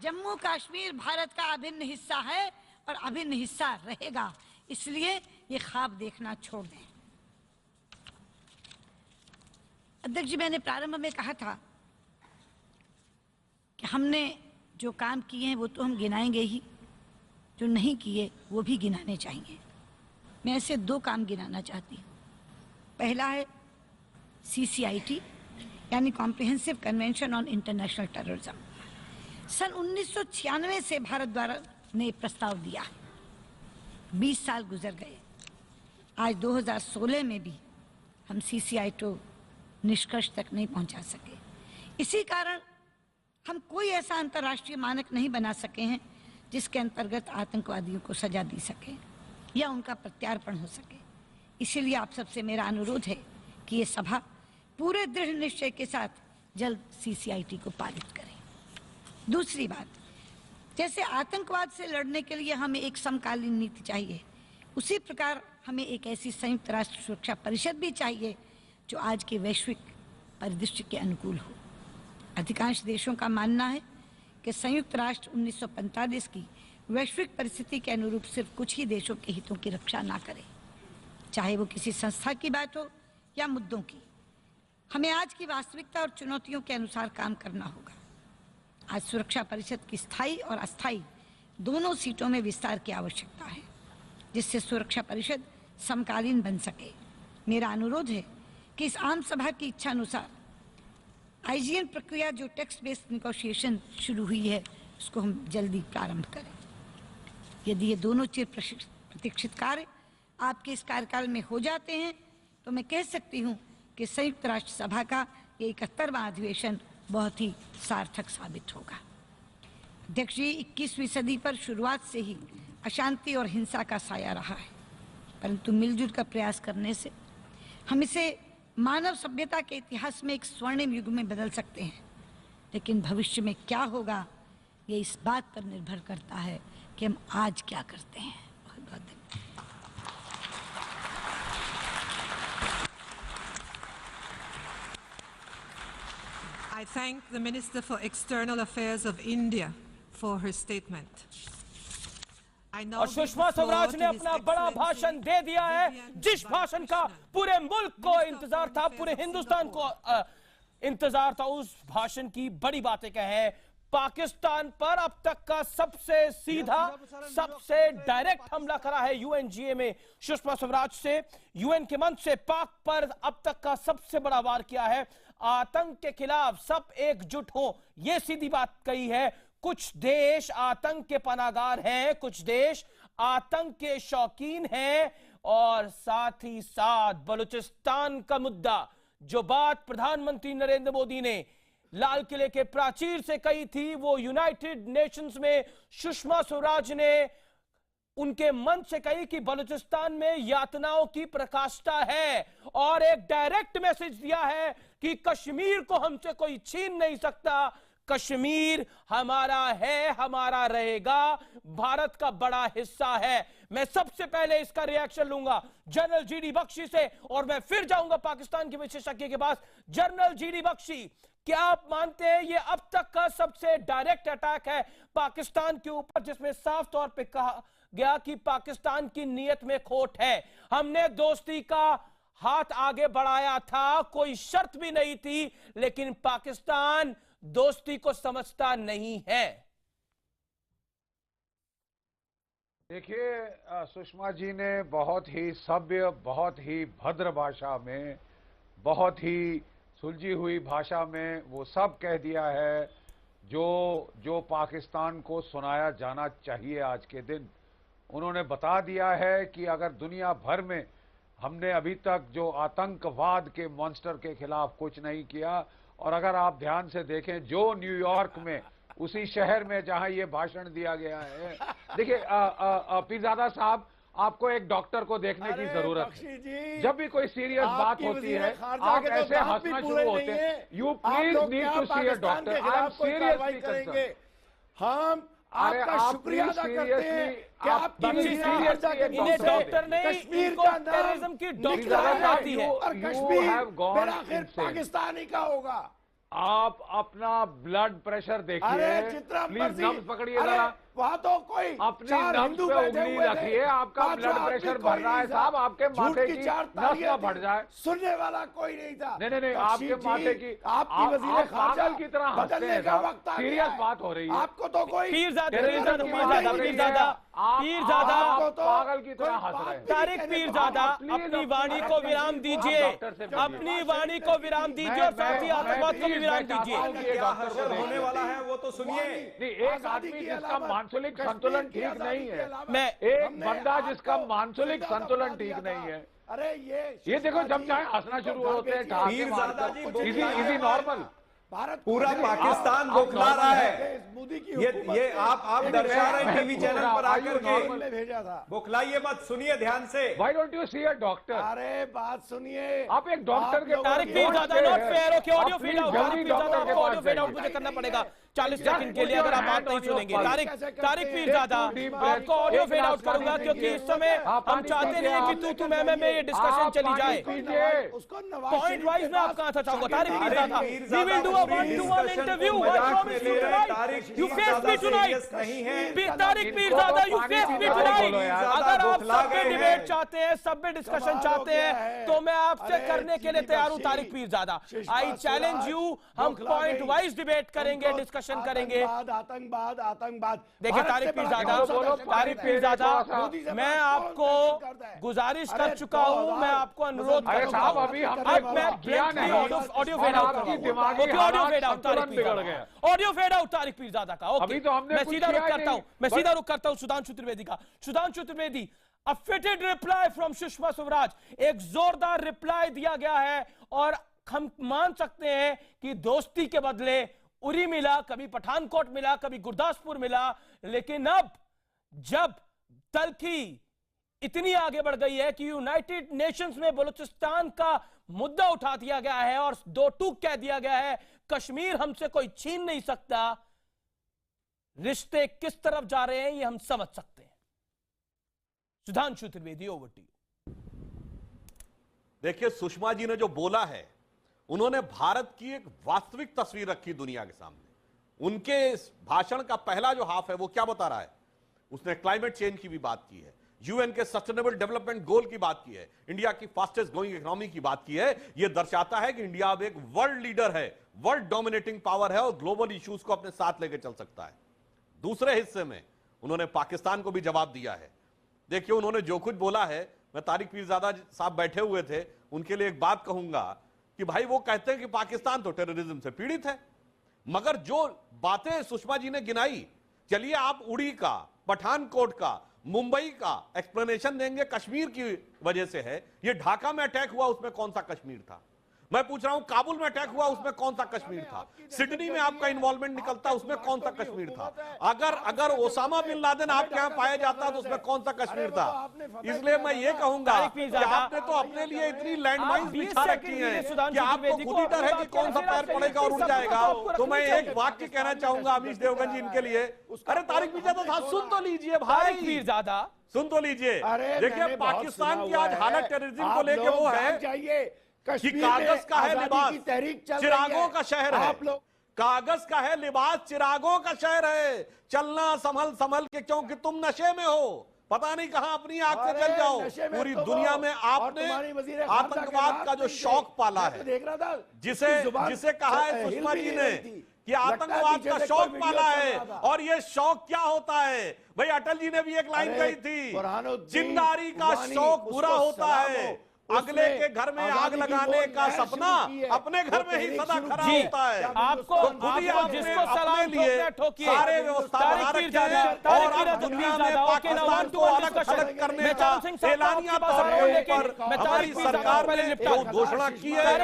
जम्मू कश्मीर भारत का अभिन्न हिस्सा है और अभिन्न हिस्सा रहेगा। इसलिए ये ख्वाब देखना छोड़ दें। अध्यक्ष जी, मैंने प्रारंभ में कहा था कि हमने जो काम किए हैं वो तो हम गिनाएंगे ही, जो नहीं किए वो भी गिनाने चाहिए। मैं ऐसे 2 काम गिनाना चाहती हूँ। पहला है CCIT यानी comprehensive convention on international terrorism. सन 1996 से भारत द्वारा ने प्रस्ताव दिया है, 20 साल गुजर गए। आज 2016 में भी हम CCIT निष्कर्ष तक नहीं पहुंचा सके। इसी कारण हम कोई ऐसा अंतर्राष्ट्रीय मानक नहीं बना सके हैं जिसके अंतर्गत आतंकवादियों को सजा दी सके या उनका प्रत्यार्पण हो सके। इसीलिए आप सबसे मेरा अनुरोध है कि ये सभा पूरे दृढ़ निश्चय के साथ जल्द CCIT को पारित करें। दूसरी बात, जैसे आतंकवाद से लड़ने के लिए हमें एक समकालीन नीति चाहिए, उसी प्रकार हमें एक ऐसी संयुक्त राष्ट्र सुरक्षा परिषद भी चाहिए जो आज के वैश्विक परिदृश्य के अनुकूल हो। अधिकांश देशों का मानना है कि संयुक्त राष्ट्र 1945 की वैश्विक परिस्थिति के अनुरूप सिर्फ कुछ ही देशों के हितों की रक्षा ना करे, चाहे वो किसी संस्था की बात हो या मुद्दों की। हमें आज की वास्तविकता और चुनौतियों के अनुसार काम करना होगा। आज सुरक्षा परिषद की स्थायी और अस्थायी दोनों सीटों में विस्तार की आवश्यकता है, जिससे सुरक्षा परिषद समकालीन बन सके। मेरा अनुरोध है कि इस आम सभा की इच्छा अनुसार IGN प्रक्रिया जो टेक्स्ट बेस्ड निगोशिएशन शुरू हुई है उसको हम जल्दी प्रारंभ करें। यदि ये दोनों चिर अप्रत्याशित कार्य आपके इस कार्यकाल में हो जाते हैं तो मैं कह सकती हूँ कि संयुक्त राष्ट्र सभा का ये 71वां अधिवेशन बहुत ही सार्थक साबित होगा। अध्यक्ष जी, 21वीं सदी पर शुरुआत से ही अशांति और हिंसा का साया रहा है, परंतु मिलजुल कर प्रयास करने से हम इसे मानव सभ्यता के इतिहास में एक स्वर्णिम युग में बदल सकते हैं। लेकिन भविष्य में क्या होगा ये इस बात पर निर्भर करता है कि हम आज क्या करते हैं। बहुत बहुत धन्यवाद। I thank the Minister for External Affairs of India for her statement. और सुषमा स्वराज ने अपना बड़ा भाषण दे दिया है, जिस भाषण का पूरे मुल्क को इंतजार था, पूरे हिंदुस्तान को इंतजार था। उस भाषण की बड़ी बातें क्या है? पाकिस्तान पर अब तक का सबसे सीधा, सबसे डायरेक्ट हमला करा है यूएनजीए में सुषमा स्वराज से। यूएन के मंच से पाक पर अब तक का सबसे बड़ा वार किया है। आतंक के खिलाफ सब एकजुट हो, यह सीधी बात कही है। कुछ देश आतंक के पनाहगार हैं, कुछ देश आतंक के शौकीन हैं, और साथ ही साथ बलूचिस्तान का मुद्दा, जो बात प्रधानमंत्री नरेंद्र मोदी ने लाल किले के प्राचीर से कही थी, वो यूनाइटेड नेशंस में सुषमा स्वराज ने उनके मन से कही कि बलूचिस्तान में यातनाओं की प्रकाष्ठा है, और एक डायरेक्ट मैसेज दिया है कि कश्मीर को हमसे कोई छीन नहीं सकता। कश्मीर हमारा है, हमारा रहेगा, भारत का बड़ा हिस्सा है। मैं सबसे पहले इसका रिएक्शन लूंगा जनरल जीडी बख्शी से, और मैं फिर जाऊंगा पाकिस्तान के विशेषज्ञ के पास। जनरल जीडी बख्शी, क्या आप मानते हैं ये अब तक का सबसे डायरेक्ट अटैक है पाकिस्तान के ऊपर, जिसमें साफ तौर पे कहा गया कि पाकिस्तान की नीयत में खोट है? हमने दोस्ती का हाथ आगे बढ़ाया था, कोई शर्त भी नहीं थी, लेकिन पाकिस्तान दोस्ती को समझता नहीं है। देखिए, सुषमा जी ने बहुत ही सभ्य, बहुत ही भद्र भाषा में, बहुत ही सुलझी हुई भाषा में वो सब कह दिया है जो पाकिस्तान को सुनाया जाना चाहिए। आज के दिन उन्होंने बता दिया है कि अगर दुनिया भर में हमने अभी तक जो आतंकवाद के मॉन्स्टर के खिलाफ कुछ नहीं किया, और अगर आप ध्यान से देखें जो न्यूयॉर्क में, उसी शहर में जहां ये भाषण दिया गया है, देखिए पीरजादा साहब, आपको एक डॉक्टर को देखने की जरूरत है। जब भी कोई सीरियस बात होती है आप ऐसे हंसना शुरू होते हैं। You please need to see a doctor. I am seriously concern. हम आपका शुक्रिया अदा करते हैं कि आप इन्हें डॉक्टर नहीं, कश्मीर का टेररिज्म की डॉक्टर आती है, और कश्मीर आखिर पाकिस्तानी का होगा। आप अपना ब्लड प्रेशर देखिए, प्लीज नब्ज पकड़िए जरा। वहाँ तो कोई अपनी नब्ज पे उंगली रखिए, आपका ब्लड प्रेशर बढ़ रहा है साहब, आपके माथे की नस ना बढ़ जाए। सुनने वाला कोई नहीं था। नहीं, आपके माथे की, आपकी वज़ीर खारजा पागल की तरह हंसते हैं साहब, सीरियस बात हो रही है। आपको तो कोई पीरजादा पागल की तरह हंस रहे हैं। तारिक पीरजादा, अपनी वाणी को विराम दीजिए, अपनी वाणी को विराम दीजिए, और साथ ही आतंकवाद को भी विराम दीजिए। होने वाला है वो तो सुनिए। एक आदमी जिसका मानसिक संतुलन ठीक नहीं है, मैं एक बंदा जिसका मानसिक संतुलन ठीक नहीं है, अरे ये देखो जब चाहे हंसना शुरू होते हैं। Easy normal. पूरा पाकिस्तान बौखला रहा है। ये आप दर्शा रहे हैं टीवी चैनल पर आकर के, भेजा था। बौखलाइए मत, सुनिए ध्यान से। Why don't you see a doctor? अरे बात सुनिए, आप एक डॉक्टर के Tariq Pirzada, not fair. Okay, audio feed out. Tariq Pirzada, आपको ऑडियो फीड आउट मुझे करना पड़ेगा 40 सेकंड के लिए, अगर आप बात नहीं सुनेंगे। तारिक पीरजादा, आपको ऑडियो फेड आउट करूंगा, क्योंकि इस समय हम चाहते नहीं कि तू मैं ये डिस्कशन चली जाए। पॉइंट वाइज मैं आपका आंसर चाहूंगा। Tariq Pirzada, we will do a 1-to-1 interview. I promise you tonight, you face me tonight. Tariq Pirzada, you face me tonight. अगर आप सब पे डिबेट चाहते हैं, सब पे डिस्कशन चाहते हैं, तो मैं आपसे करने के लिए तैयार हूं Tariq Pirzada. I challenge you, हम पॉइंट वाइज डिबेट करेंगे, डिस्कशन करेंगे। आतंकवाद। देखिए तारिक पीरजादा, मैं आपको गुजारिश कर चुका हूं, मैं आपको अनुरोध कर चुका हूं। अब मैं ऑडियो फेड आउट करूंगा। Audio fade out Tariq Pirzada, audio fade out Tariq Pirzada का। ओके, मैं सीधा रुख करता हूं सुधांशु त्रिवेदी का। Sudhanshu Trivedi, a fitted reply from Sushma Swaraj, एक जोरदार रिप्लाई दिया गया है और हम मान सकते हैं कि दोस्ती के बदले उरी मिला, कभी पठानकोट मिला, कभी गुरदासपुर मिला, लेकिन अब जब तल्खी इतनी आगे बढ़ गई है कि यूनाइटेड नेशंस में बलूचिस्तान का मुद्दा उठा दिया गया है और दो टूक कह दिया गया है कश्मीर हमसे कोई छीन नहीं सकता, रिश्ते किस तरफ जा रहे हैं ये हम समझ सकते हैं। Sudhanshu Trivedi, over to you. देखिए, सुषमा जी ने जो बोला है, उन्होंने भारत की एक वास्तविक तस्वीर रखी दुनिया के सामने। उनके इस भाषण का पहला जो हाफ है वो क्या बता रहा है? उसने क्लाइमेट चेंज की भी बात की है, यूएन के सस्टेनेबल डेवलपमेंट गोल की बात की है, इंडिया की फास्टेस्ट ग्रोइंग इकोनॉमी की बात की है। यह दर्शाता है कि इंडिया अब एक वर्ल्ड लीडर है, वर्ल्ड डोमिनेटिंग पावर है और ग्लोबल इश्यूज को अपने साथ लेकर चल सकता है। दूसरे हिस्से में उन्होंने पाकिस्तान को भी जवाब दिया है। देखिए, उन्होंने जो कुछ बोला है, मैं तारिक पीरजादा साहब बैठे हुए थे, उनके लिए एक बात कहूंगा कि भाई वो कहते हैं कि पाकिस्तान तो टेररिज्म से पीड़ित है, मगर जो बातें सुषमा जी ने गिनाई, चलिए आप उड़ी का, पठानकोट का, मुंबई का एक्सप्लेनेशन देंगे कश्मीर की वजह से है। ये ढाका में अटैक हुआ, उसमें कौन सा कश्मीर था? मैं पूछ रहा हूं, काबुल में अटैक हुआ, उसमें कौन सा कश्मीर था? सिडनी में आपका इन्वॉल्वमेंट निकलता, उसमें कौन सा कश्मीर था? अगर ओसामा बिन लादेन आपके यहां पाया जाता तो उसमें कौन सा कश्मीर था? इसलिए मैं ये कहूंगा कि आपने तो अपने लिए इतनी लैंडमाइंस बिछा रखी हैं कि आपको खुद ही डर है कि कौन सा पैर पड़ेगा और उड़ जाएगा। तो मैं एक वाक्य कहना चाहूंगा अमीश देवगन जी इनके लिए। अरे तारिक पीरजादा साहब सुन तो लीजिए भाई, पीरजादा सुन तो लीजिए। देखिए, पाकिस्तान की आज हालत टेररिज्म को लेकर वो है कि कागज का है लिबास, चिरागों का शहर है। कागज का है लिबास, चिरागों का शहर है। चलना संभल संभल के, क्योंकि तुम नशे में हो, पता नहीं कहां अपनी आंख से चल जाओ। पूरी दुनिया में आपने आतंकवाद का जो शौक पाला है, जिसे कहा है सुषमा जी ने कि आतंकवाद का शौक पाला है। और ये शौक क्या होता है भाई? अटल जी ने भी एक लाइन कही थी, चिंगारी का शौक बुरा होता है, अगले के घर में आग लगाने का सपना अपने घर में ही सदा खड़ा होता है। आपको जिसको सलाम लिए सारे व्यवस्था बना रखे हैं और अब दुनिया में पाकिस्तान को अलग थलग करने का एलानिया तौर पर हमारी सरकार ने जो घोषणा की है,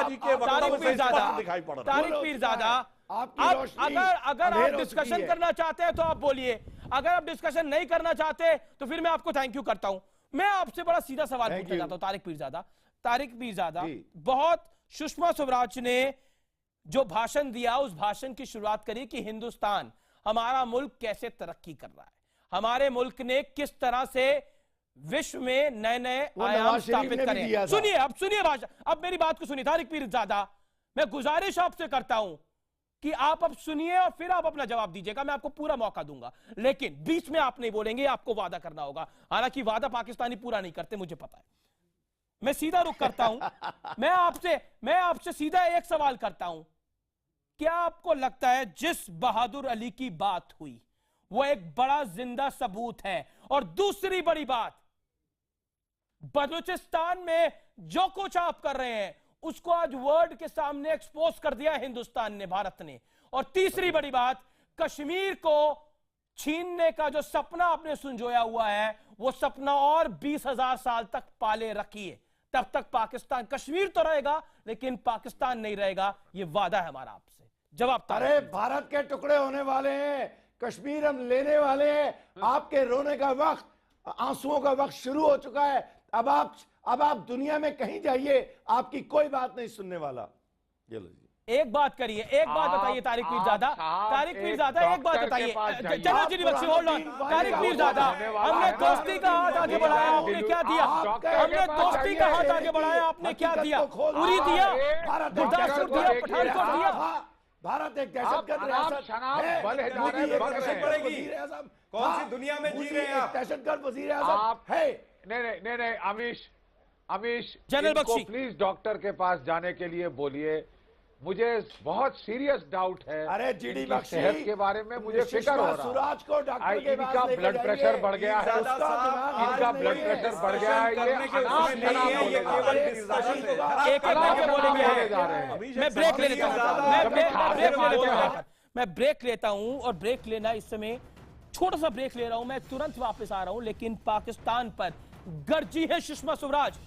जी के वक्तव्य से स्पष्ट दिखाई पड़ रहा है। तारिक पीरजादा, अगर आप डिस्कशन करना चाहते हैं तो आप बोलिए, अगर आप डिस्कशन नहीं करना चाहते तो फिर मैं आपको थैंक यू करता हूं। मैं आपसे बड़ा सीधा सवाल पूछना चाहता हूं तारिक पीरजादा, बहुत सुषमा स्वराज ने जो भाषण दिया, उस भाषण की शुरुआत करी कि हिंदुस्तान, हमारा मुल्क कैसे तरक्की कर रहा है, हमारे मुल्क ने किस तरह से विश्व में नए नए आयाम स्थापित करे। सुनिए भाषण, अब मेरी बात को सुनिए तारिक पीरजादा, मैं गुजारिश आपसे करता हूं कि आप अब सुनिए और फिर आप अपना जवाब दीजिएगा। मैं आपको पूरा मौका दूंगा, लेकिन बीच में आप नहीं बोलेंगे, आपको वादा करना होगा। हालांकि वादा पाकिस्तानी पूरा नहीं करते, मुझे पता है। मैं सीधा रुख करता हूं, मैं आपसे सीधा एक सवाल करता हूं, क्या आपको लगता है जिस बहादुर अली की बात हुई वो एक बड़ा जिंदा सबूत है? और दूसरी बड़ी बात, बलूचिस्तान में जो कुछ आप कर रहे हैं उसको आज वर्ल्ड के सामने एक्सपोज कर दिया हिंदुस्तान ने, भारत ने। और तीसरी बड़ी बात, कश्मीर को छीनने का जो सपना आपने संजोया हुआ है, वो सपना और 20,000 साल तक पाले रखिए, तब तक पाकिस्तान, कश्मीर तो रहेगा लेकिन पाकिस्तान नहीं रहेगा। ये वादा है हमारा आपसे। जवाब। अरे भारत के टुकड़े होने वाले हैं, कश्मीर हम लेने वाले हैं। आपके रोने का वक्त, आंसुओं का वक्त शुरू हो चुका है। अब आप दुनिया में कहीं जाइए, आपकी कोई बात नहीं सुनने वाला। एक बात करिए, एक बात बताइए तारिक पीरजादा, एक बात बताइए। General ji Bakshi, hold on. Tariq Pirzada, हमने दोस्ती का हाथ आगे बढ़ाया, आपने क्या दिया? हमने दोस्ती का हाथ आगे बढ़ाया, आपने क्या दिया? उरी दिया, गुरदासपुर दिया, पठानकोट दिया। भारत एक दहशतगर्द रियासत है। कौन सी दुनिया में जी रहे हैं आप? दहशतगर्द वजीर आज़म है। नहीं Amish general Bakshi, please doctor के पास जाने के लिए बोलिए। मुझे बहुत सीरियस डाउट है। अरे जीडी बख्शी, सेहत के बारे में मुझे फिक्र हो रहा है। सूरज को डॉक्टर के पास इनका ब्लड प्रेशर बढ़ गया है, इनका ब्लड प्रेशर बढ़ गया है। मैं ब्रेक ले लेता हूं और ब्रेक लेना इस समय छोटा सा ब्रेक ले रहा हूं, मैं तुरंत वापस आ रहा हूं, लेकिन पाकिस्तान पर गर्जी है सुषमा स्वराज।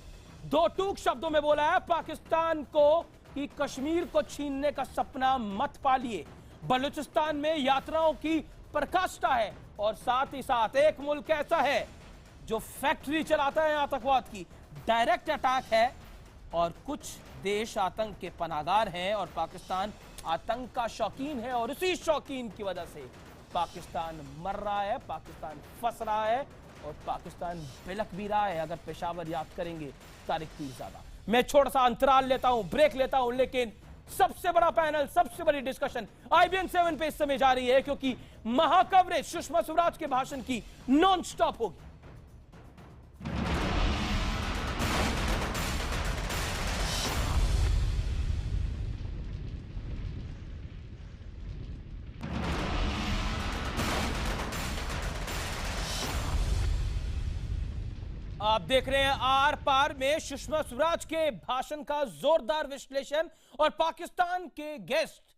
दो टूक शब्दों में बोला है पाकिस्तान को कि कश्मीर को छीनने का सपना मत पालिए। बलूचिस्तान में यात्राओं की प्रकाष्ठा है और साथ ही साथ एक मुल्क ऐसा है जो फैक्ट्री चलाता है आतंकवाद की, डायरेक्ट अटैक है, और कुछ देश आतंक के पनाहगार हैं और पाकिस्तान आतंक का शौकीन है, और इसी शौकीन की वजह से पाकिस्तान मर रहा है, पाकिस्तान फंस रहा है और पाकिस्तान बिलख भी रहा है। अगर पेशावर याद करेंगे तारिक पीरजादा। मैं छोटा सा अंतराल लेता हूं, ब्रेक लेता हूं, लेकिन सबसे बड़ा पैनल, सबसे बड़ी डिस्कशन IBN 7 पे इस समय जारी है, क्योंकि महाकवरेज सुषमा स्वराज के भाषण की नॉन स्टॉप होगी। आप देख रहे हैं आर पार में सुषमा स्वराज के भाषण का जोरदार विश्लेषण, और पाकिस्तान के गेस्ट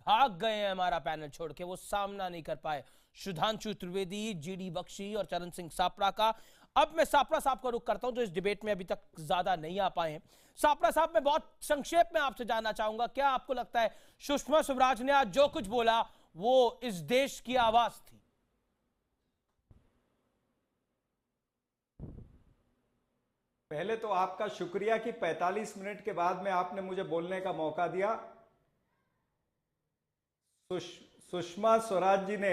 भाग गए हैं हमारा पैनल छोड़ के, वो सामना नहीं कर पाए। सुधांशु त्रिवेदी, GD बख्शी और चरण सिंह सापड़ा का। अब मैं सापड़ा साहब का रुख करता हूं जो इस डिबेट में अभी तक ज्यादा नहीं आ पाए हैं। सापड़ा साहब, मैं बहुत संक्षेप में आपसे जानना चाहूंगा, क्या आपको लगता है सुषमा स्वराज ने आज जो कुछ बोला वो इस देश की आवाज थी? पहले तो आपका शुक्रिया कि 45 मिनट के बाद में आपने मुझे बोलने का मौका दिया। सुषमा स्वराज जी ने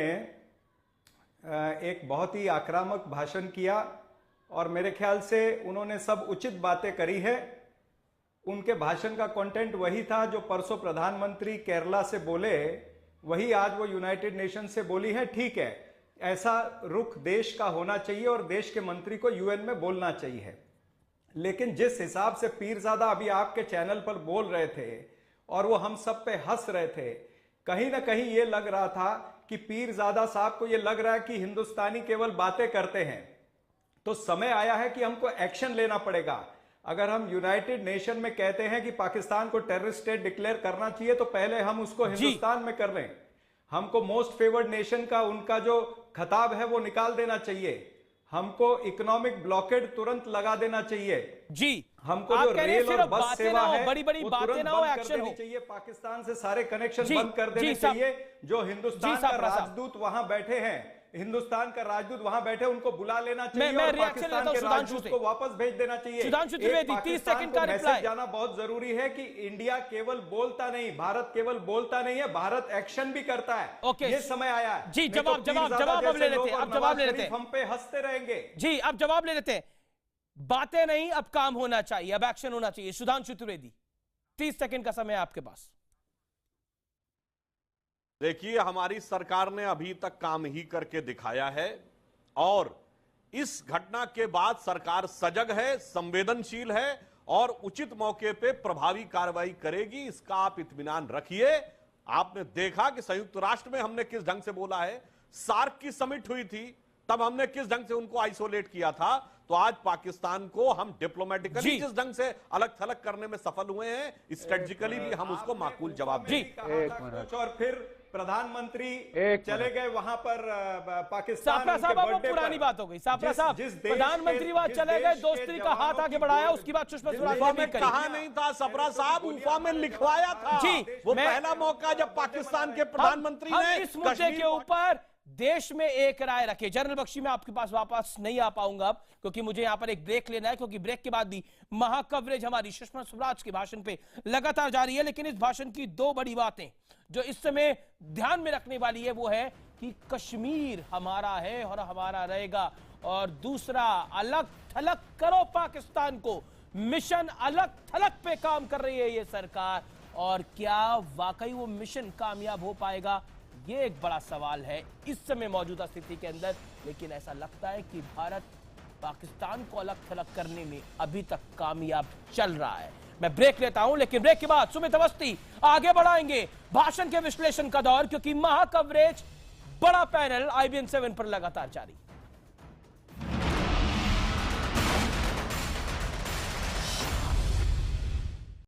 एक बहुत ही आक्रामक भाषण किया और मेरे ख्याल से उन्होंने सब उचित बातें करी है। उनके भाषण का कंटेंट वही था जो परसों प्रधानमंत्री केरला से बोले, वही आज वो यूनाइटेड नेशन से बोली है। ठीक है, ऐसा रुख देश का होना चाहिए और देश के मंत्री को UN में बोलना चाहिए, लेकिन जिस हिसाब से पीरजादा अभी आपके चैनल पर बोल रहे थे और वो हम सब पे हंस रहे थे, कहीं ना कहीं ये लग रहा था कि पीरजादा साहब को ये लग रहा है कि हिंदुस्तानी केवल बातें करते हैं। तो समय आया है कि हमको एक्शन लेना पड़ेगा। अगर हम यूनाइटेड नेशन में कहते हैं कि पाकिस्तान को टेररिस्ट स्टेट डिक्लेयर करना चाहिए, तो पहले हम उसको हिंदुस्तान में कर लें। हमको मोस्ट फेवर्ड नेशन का उनका जो खिताब है वो निकाल देना चाहिए। हमको इकोनॉमिक ब्लॉकेड तुरंत लगा देना चाहिए जी। हमको जो रेल और बस सेवा है बड़ी बड़ी बातें ना हो, एक्शन हो चाहिए। पाकिस्तान से सारे कनेक्शन बंद कर देने चाहिए। जो हिंदुस्तान का राजदूत वहां बैठे हैं, हिंदुस्तान का राजदूत वहां बैठे, उनको बुला लेना चाहिए और पाकिस्तान के राजदूत को वापस भेज देना चाहिए। सुधांशु त्रिवेदी, 30 सेकंड का रिप्लाई जाना बहुत जरूरी है कि इंडिया केवल बोलता नहीं, भारत केवल बोलता नहीं है, भारत एक्शन भी करता है। ये समय आया है जी। जवाब अब ले लेते हैं, अब जवाब ले लेते हैं। हम पे हंसते रहेंगे जी, अब जवाब ले लेते हैं। बातें नहीं, अब काम होना चाहिए, अब एक्शन होना चाहिए। सुधांशु त्रिवेदी, 30 सेकंड का समय आपके पास। देखिए, हमारी सरकार ने अभी तक काम ही करके दिखाया है और इस घटना के बाद सरकार सजग है, संवेदनशील है और उचित मौके पे प्रभावी कार्रवाई करेगी, इसका आप इत्मीनान रखिए। आपने देखा कि संयुक्त राष्ट्र में हमने किस ढंग से बोला है, सार्क की समिट हुई थी तब हमने किस ढंग से उनको आइसोलेट किया था, तो आज पाकिस्तान को हम डिप्लोमेटिकली जिस ढंग से अलग थलग करने में सफल हुए हैं, स्ट्रेटेजिकली भी हम उसको माकूल जवाब देंगे। और फिर प्रधानमंत्री चले गए वहां पर पाकिस्तान। सापड़ा साहब, अब पुरानी बात हो गई। सापड़ा साहब, प्रधानमंत्री वहां चले गए, दोस्ती का हाथ आगे बढ़ाया, उसकी बात सुषमा स्वराज ने कहा नहीं था। सपरा साहब, उफा में लिखवाया था जी। वो पहला मौका जब पाकिस्तान के प्रधानमंत्री ने इस मुद्दे के ऊपर देश में एक राय रखे। जनरल बख्शी, मैं आपके पास वापस नहीं आ पाऊंगा अब, क्योंकि मुझे यहां पर एक ब्रेक लेना है, क्योंकि ब्रेक के बाद भी महाकवरेज हमारी सुषमा स्वराज के भाषण पे लगातार जारी है। लेकिन इस भाषण की दो बड़ी बातें जो इस समय ध्यान में रखने वाली है वो है कि कश्मीर हमारा है और हमारा रहेगा, और दूसरा, अलग थलग करो पाकिस्तान को। मिशन अलग थलग पे काम कर रही है ये सरकार, और क्या वाकई वो मिशन कामयाब हो पाएगा, ये एक बड़ा सवाल है इस समय मौजूदा स्थिति के अंदर। लेकिन ऐसा लगता है कि भारत पाकिस्तान को अलग थलग करने में अभी तक कामयाब चल रहा है। मैं ब्रेक लेता हूं, लेकिन ब्रेक के बाद सुमित अवस्थी आगे बढ़ाएंगे भाषण के विश्लेषण का दौर, क्योंकि महाकवरेज बड़ा पैनल IBN 7 पर लगातार जारी।